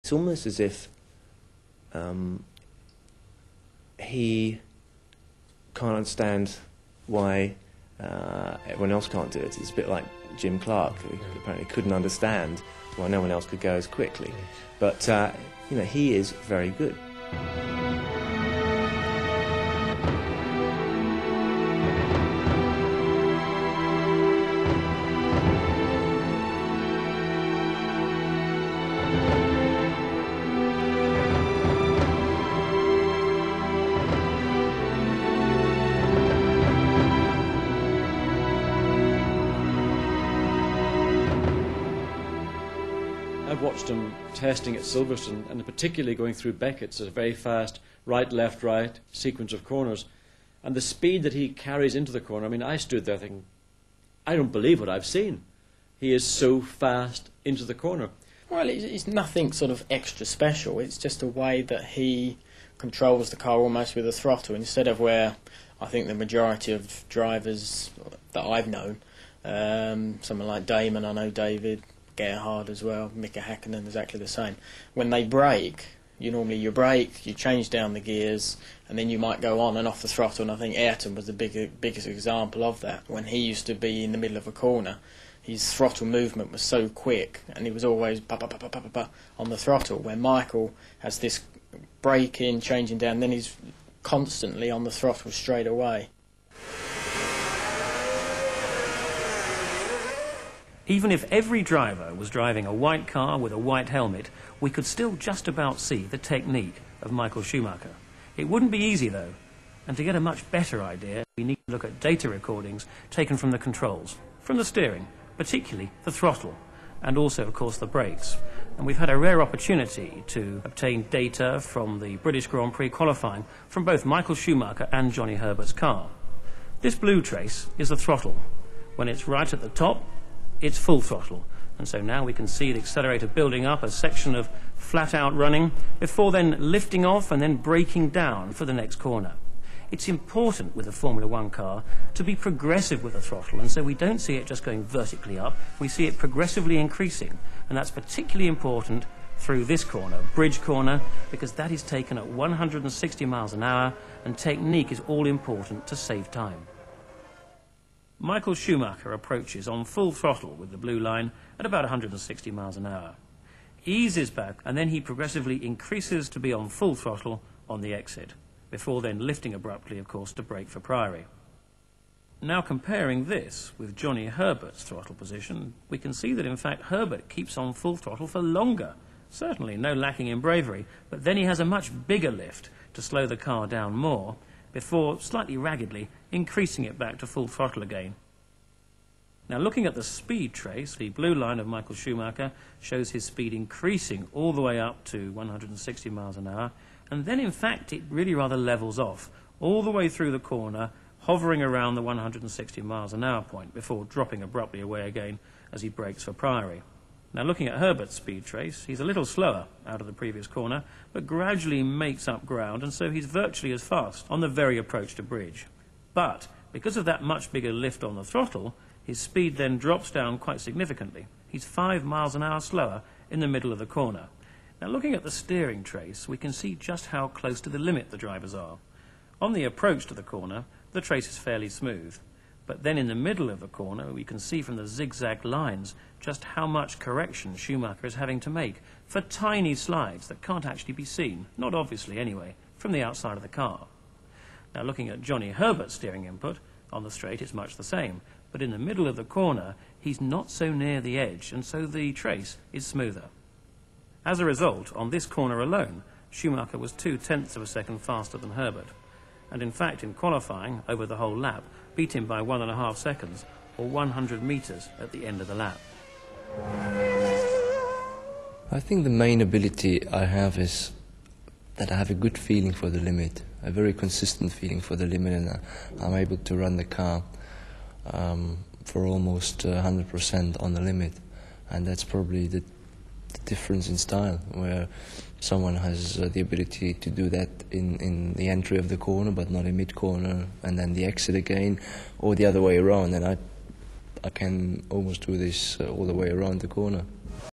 It's almost as if he can't understand why everyone else can't do it. It's a bit like Jim Clark, who apparently couldn't understand why no one else could go as quickly. But, you know, he is very good. I've watched him testing at Silverstone, and particularly going through Beckett's, a very fast right, left, right sequence of corners. And the speed that he carries into the corner, I mean, I stood there thinking, I don't believe what I've seen. He is so fast into the corner. Well, it's nothing sort of extra special. It's just a way that he controls the car almost with a throttle, instead of where I think the majority of drivers that I've known, someone like Damon, I know David, Gerhard as well, Mika Häkkinen, exactly the same. When they brake, you brake, you change down the gears, and then you might go on and off the throttle. And I think Ayrton was the biggest example of that. When he used to be in the middle of a corner, his throttle movement was so quick, and he was always on the throttle. Where Michael has this braking, changing down, then he's constantly on the throttle straight away. Even if every driver was driving a white car with a white helmet, we could still just about see the technique of Michael Schumacher. It wouldn't be easy, though, and to get a much better idea, we need to look at data recordings taken from the controls, from the steering, particularly the throttle, and also, of course, the brakes. And we've had a rare opportunity to obtain data from the British Grand Prix qualifying from both Michael Schumacher and Johnny Herbert's car. This blue trace is the throttle. When it's right at the top, it's full throttle, and so now we can see the accelerator building up a section of flat-out running before then lifting off and then braking down for the next corner. It's important with a Formula One car to be progressive with the throttle, and so we don't see it just going vertically up, we see it progressively increasing, and that's particularly important through this corner, Bridge Corner, because that is taken at 160 miles an hour, and technique is all important to save time. Michael Schumacher approaches on full throttle with the blue line at about 160 miles an hour. Eases back, and then he progressively increases to be on full throttle on the exit, before then lifting abruptly, of course, to brake for Priory. Now comparing this with Johnny Herbert's throttle position, we can see that in fact Herbert keeps on full throttle for longer. Certainly no lacking in bravery, but then he has a much bigger lift to slow the car down more, before, slightly raggedly, increasing it back to full throttle again. Now looking at the speed trace, the blue line of Michael Schumacher shows his speed increasing all the way up to 160 miles an hour, and then in fact it really rather levels off, all the way through the corner, hovering around the 160 miles an hour point, before dropping abruptly away again as he brakes for Priory. Now looking at Herbert's speed trace, he's a little slower out of the previous corner, but gradually makes up ground, and so he's virtually as fast on the very approach to Bridge. But because of that much bigger lift on the throttle, his speed then drops down quite significantly. He's 5 miles an hour slower in the middle of the corner. Now looking at the steering trace, we can see just how close to the limit the drivers are. On the approach to the corner, the trace is fairly smooth. But then in the middle of the corner, we can see from the zigzag lines just how much correction Schumacher is having to make for tiny slides that can't actually be seen, not obviously anyway, from the outside of the car. Now looking at Johnny Herbert's steering input, on the straight it's much the same, but in the middle of the corner he's not so near the edge, and so the trace is smoother. As a result, on this corner alone, Schumacher was 0.2 of a second faster than Herbert, and in fact in qualifying, over the whole lap, beat him by 1.5 seconds, or 100 metres at the end of the lap. I think the main ability I have is that I have a good feeling for the limit, a very consistent feeling for the limit, and I'm able to run the car for almost 100% on the limit, and that's probably the difference in style, where someone has the ability to do that in the entry of the corner, but not in mid-corner, and then the exit again, or the other way around, and I can almost do this all the way around the corner.